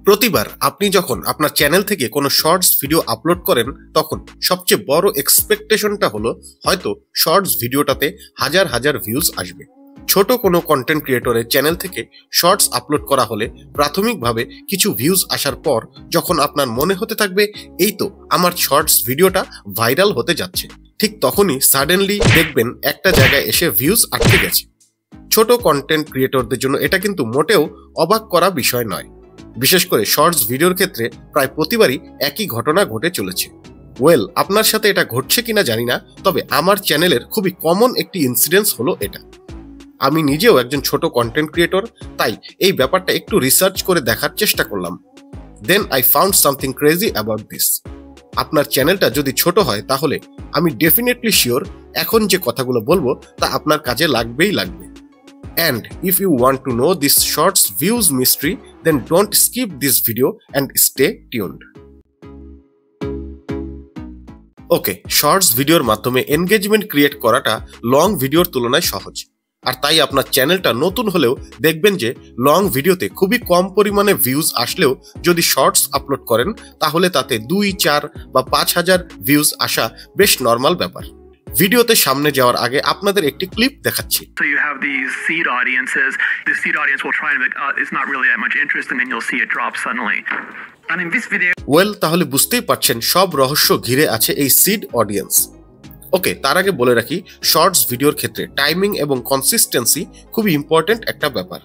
প্রতিবার আপনি যখন আপনার চ্যানেল থেকে কোনো শর্টস ভিডিও আপলোড করেন তখন সবচেয়ে বড় এক্সপেকটেশনটা হলো হয়তো শর্টস ভিডিওটাতে হাজার হাজার ভিউজ আসবে। ছোট কোনো কন্টেন্ট ক্রিয়েটরের চ্যানেল থেকে শর্টস আপলোড করা হলে প্রাথমিকভাবে কিছু ভিউজ আসার পর যখন আপনার মনে হতে থাকবে এই তো আমার শর্টস ভিডিওটা ভাইরাল হতে যাচ্ছে, ঠিক তখনই সাডেনলি দেখবেন একটা জায়গায় এসে ভিউজ আটকে গেছে। ছোট কন্টেন্ট ক্রিয়েটরদের জন্য এটা কিন্তু মোটেও অবাক করা বিষয় নয়। বিশেষ করে শর্টস ভিডিওর ক্ষেত্রে প্রায় প্রতিবারই একই ঘটনা ঘটে চলেছে। আপনার সাথে এটা ঘটছে কিনা জানি না, তবে আমার চ্যানেলের খুবই কমন একটি ইনসিডেন্স হলো এটা। আমি নিজেও একজন ছোট কন্টেন্ট ক্রিয়েটর, তাই এই ব্যাপারটা একটু রিসার্চ করে দেখার চেষ্টা করলাম। Then I found something crazy about this. আপনার চ্যানেলটা যদি ছোট হয় তাহলে আমি ডেফিনেটলি শিওর এখন যে কথাগুলো বলবো তা আপনার কাজে লাগবেই লাগবে। And if you want to know this shorts views mystery, then don't skip this video and stay tuned. Okay, shorts ভিডিওর মাধ্যমে এনগেজমেন্ট ক্রিয়েট করাটা লং ভিডিওর তুলনায় সহজ। আর তাই আপনার চ্যানেলটা নতুন হলেও দেখবেন যে লং ভিডিওতে খুবই কম পরিমাণে ভিউজ আসলেও যদি শর্টস আপলোড করেন তাহলে তাতে 2, 4 বা 5,000 ভিউজ আসা বেশ নর্মাল ব্যাপার। ভিডিওতে সামনে যাওয়ার আগে আপনাদের একটি ক্লিপ দেখাচ্ছি। So you have these seed audiences. The seed audience will try and be like, it's not really that much interest, and then you'll see it drop suddenly. And in this video, তাহলে বুঝতেই পারছেন সব রহস্য ঘিরে আছে এই seed audience. ওকে, তার আগে বলে রাখি শর্টস ভিডিওর ক্ষেত্রে টাইমিং এবং কনসিস্টেন্সি খুবই ইম্পর্টেন্ট একটা ব্যাপার।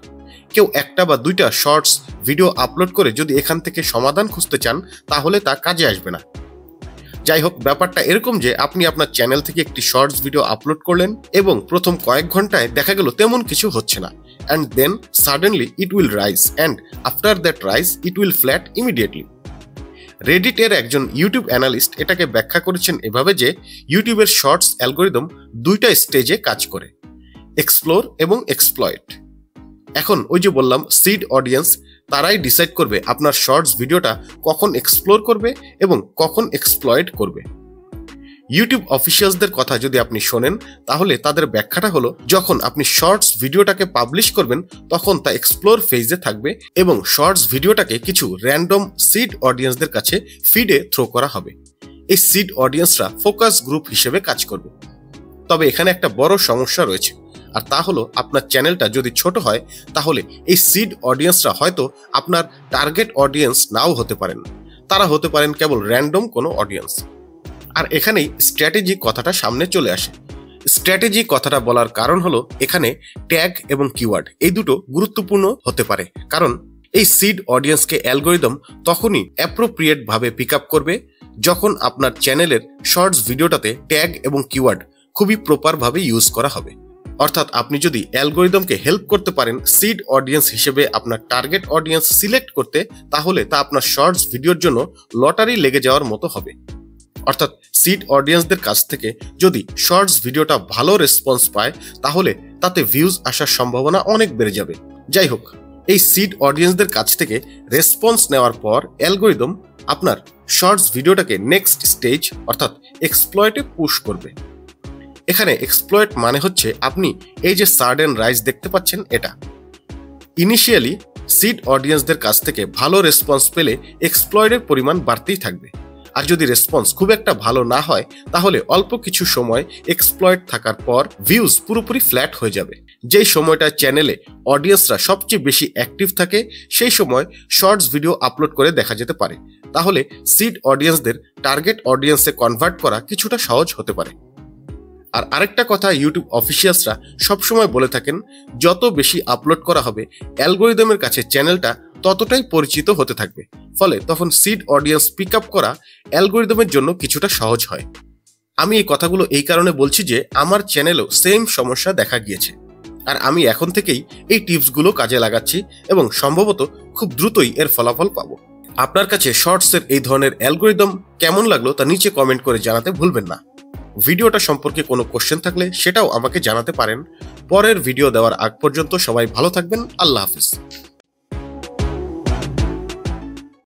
কেউ একটা বা দুইটা শর্টস ভিডিও আপলোড করে যদি এখান থেকে সমাধান খুঁজতে চান তাহলে তা কাজে আসবে না। যাই হোক, ব্যাপারটা এরকম যে আপনি আপনার চ্যানেল থেকে একটি শর্টস ভিডিও আপলোড করলেন এবং প্রথম কয়েক ঘন্টায় দেখা গেল তেমন কিছু হচ্ছে না, and then suddenly it will rise, and after that rise it will flat immediately. রেডিটের একজন ইউটিউব অ্যানালিস্ট এটাকে ব্যাখ্যা করেছেন এভাবে যে ইউটিউবের শর্টস অ্যালগোরিদম দুইটা স্টেজে কাজ করে, এক্সপ্লোর এবং এক্সপ্লয়েট। এখন ওই যে বললাম সিড অডিয়েন্স, তারাই ডিসাইড করবে আপনার শর্টস ভিডিওটা কখন এক্সপ্লোর করবে এবং কখন এক্সপ্লয়েট করবে। ইউটিউব অফিসিয়ালসদের কথা যদি আপনি শোনেন তাহলে তাদের ব্যাখ্যাটা হলো যখন আপনি শর্টস ভিডিওটাকে পাবলিশ করবেন তখন তা এক্সপ্লোর ফেজে থাকবে এবং শর্টস ভিডিওটাকে কিছু র্যান্ডম সিড অডিয়েন্সদের কাছে ফিডে থ্রো করা হবে। এই সিড অডিয়েন্সরা ফোকাস গ্রুপ হিসেবে কাজ করবে। তবে এখানে একটা বড় সমস্যা রয়েছে, আর তা হলো আপনার চ্যানেলটা যদি ছোট হয় তাহলে এই সিড অডিয়েন্সরা হয়তো আপনার টার্গেট অডিয়েন্স নাও হতে পারেন, তারা হতে পারেন কেবল র্যান্ডম কোনো অডিয়েন্স। আর এখানেই স্ট্র্যাটেজি কথাটা সামনে চলে আসে। স্ট্র্যাটেজি কথাটা বলার কারণ হলো এখানে ট্যাগ এবং কিওয়ার্ড এই দুটো গুরুত্বপূর্ণ হতে পারে, কারণ এই সিড অডিয়েন্সকে অ্যালগোরিদম তখনই অ্যাপ্রোপ্রিয়েট ভাবে পিক আপ করবে যখন আপনার চ্যানেলের শর্টস ভিডিওটাতে ট্যাগ এবং কিওয়ার্ড খুবই প্রপার ভাবে ইউজ করা হবে। অর্থাৎ আপনি যদি অ্যালগোরিদমকে হেল্প করতে পারেন সিড অডিয়েন্স হিসেবে আপনার টার্গেট অডিয়েন্স সিলেক্ট করতে, তাহলে তা আপনার শর্টস ভিডিওর জন্য লটারি লেগে যাওয়ার মতো হবে। অর্থাৎ সিড অডিয়েন্সদের কাছ থেকে যদি শর্টস ভিডিওটা ভালো রেসপন্স পায় তাহলে তাতে ভিউজ আসার সম্ভাবনা অনেক বেড়ে যাবে। যাই হোক, এই সিড অডিয়েন্সদের কাছ থেকে রেসপন্স নেওয়ার পর অ্যালগোরিদম আপনার শর্টস ভিডিওটাকে নেক্সট স্টেজ অর্থাৎ এক্সপ্লয়েটে পুশ করবে। এখানে এক্সপ্লয়েট মানে হচ্ছে আপনি এই যে সাডেন রাইজ দেখতে পাচ্ছেন এটা। ইনিশিয়ালি সিড অডিয়েন্সদের কাছ থেকে ভালো রেসপন্স পেলে এক্সপ্লয়েটের পরিমাণ বাড়তেই থাকবে, আর যদি রেসপন্স খুব একটা ভালো না হয় তাহলে অল্প কিছু সময় এক্সপ্লয়েট থাকার পর ভিউজ পুরোপুরি ফ্ল্যাট হয়ে যাবে। যেই সময়টা চ্যানেলে অডিয়েন্সরা সবচেয়ে বেশি অ্যাক্টিভ থাকে সেই সময় শর্টস ভিডিও আপলোড করে দেখা যেতে পারে, তাহলে সিড অডিয়েন্সদের টার্গেট অডিয়েন্সে কনভার্ট করা কিছুটা সহজ হতে পারে। আর আরেকটা কথা ইউটিউব অফিসিয়ালসরা সবসময় বলে থাকেন, যত বেশি আপলোড করা হবে অ্যালগোরিদমের কাছে চ্যানেলটা ততটাই পরিচিত হতে থাকবে, ফলে তখন সিড অডিয়েন্স পিক আপ করা অ্যালগোরিদমের জন্য কিছুটা সহজ হয়। আমি এই কথাগুলো এই কারণে বলছি যে আমার চ্যানেলেও সেম সমস্যা দেখা গিয়েছে, আর আমি এখন থেকেই এই টিপসগুলো কাজে লাগাচ্ছি এবং সম্ভবত খুব দ্রুতই এর ফলাফল পাবো। আপনার কাছে শর্টসের এই ধরনের অ্যালগোরিদম কেমন লাগলো তা নিচে কমেন্ট করে জানাতে ভুলবেন না। ভিডিওটা সম্পর্কে কোনো কোশ্চেন থাকলে সেটাও আমাকে জানাতে পারেন। পরের ভিডিও দেওয়ার আগ পর্যন্ত সবাই ভালো থাকবেন। আল্লাহ হাফিজ।